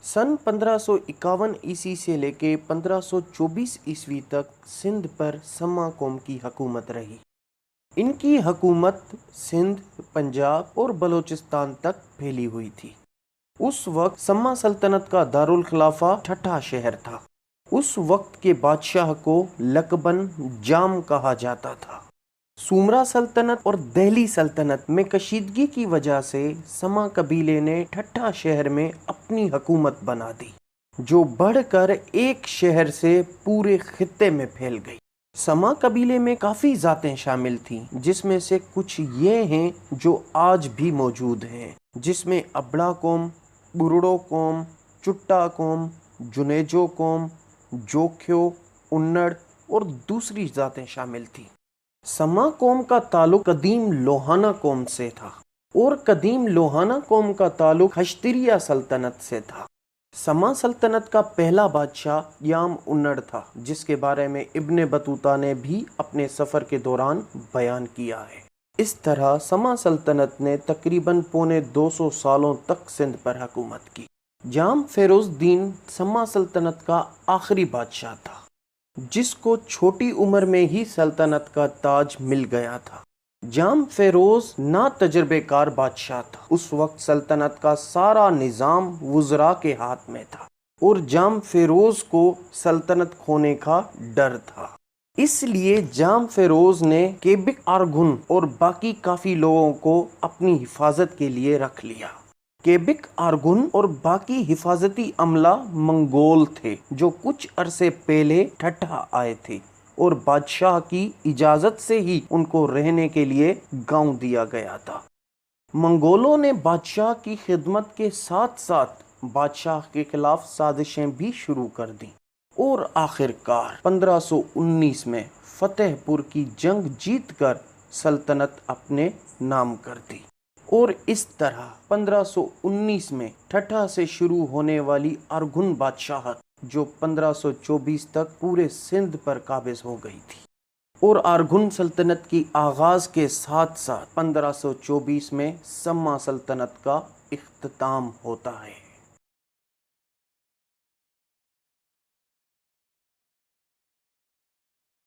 सन 1551 ईस्वी से लेके 1524 ईस्वी तक सिंध पर समा कौम की हुकूमत रही। इनकी हुकूमत सिंध, पंजाब और बलूचिस्तान तक फैली हुई थी। उस वक्त समा सल्तनत का दारुल खिलाफा ठट्ठा शहर था। उस वक्त के बादशाह को लकबन जाम कहा जाता था। सुमरा सल्तनत और दिल्ली सल्तनत में कशीदगी की वजह से समा कबीले ने ठट्ठा शहर में अपनी हुकूमत बना दी, जो बढ़कर एक शहर से पूरे खित्ते में फैल गई। समा कबीले में काफ़ी ज़ातें शामिल थीं, जिसमें से कुछ ये हैं जो आज भी मौजूद हैं, जिसमें अबड़ा कौम, बुरड़ो कौम, चुट्टा कौम, जुनेजो कौम, जोख्यो, उन्नड़ और दूसरी ज़ातें शामिल थीं। समा कौम का ताल्लुक कदीम लोहाना कौम से था और कदीम लोहाना कौम का ताल्लुक हश्तिरिया सल्तनत से था। समा सल्तनत का पहला बादशाह याम उन्नड़ था, जिसके बारे में इब्ने बतूता ने भी अपने सफ़र के दौरान बयान किया है। इस तरह समा सल्तनत ने तकरीबन पौने 200 सालों तक सिंध पर हुकूमत की। जाम फेरोज़दीन समा सल्तनत का आखिरी बादशाह था, जिसको छोटी उम्र में ही सल्तनत का ताज मिल गया था। जाम फेरोज ना तजर्बेकार बादशाह था। उस वक्त सल्तनत का सारा निज़ाम वुज़रा के हाथ में था और जाम फेरोज को सल्तनत खोने का डर था। इसलिए जाम फेरोज ने केबिक आरगुन और बाकी काफ़ी लोगों को अपनी हिफाजत के लिए रख लिया। केबिक आरगुन और बाकी हिफाजती अमला मंगोल थे, जो कुछ अरसे पहले ठट्ठा आए थे और बादशाह की इजाज़त से ही उनको रहने के लिए गांव दिया गया था। मंगोलों ने बादशाह की खिदमत के साथ साथ बादशाह के खिलाफ साजिशें भी शुरू कर दी और आखिरकार 1519 में फतेहपुर की जंग जीतकर सल्तनत अपने नाम कर दी। और इस तरह 1519 में ठट्ठा से शुरू होने वाली अरगुन बादशाहत, जो 1524 तक पूरे सिंध पर काबिज हो गई थी, और अरगुन सल्तनत की आगाज़ के साथ साथ 1524 में समा सल्तनत का इख्तिताम होता है।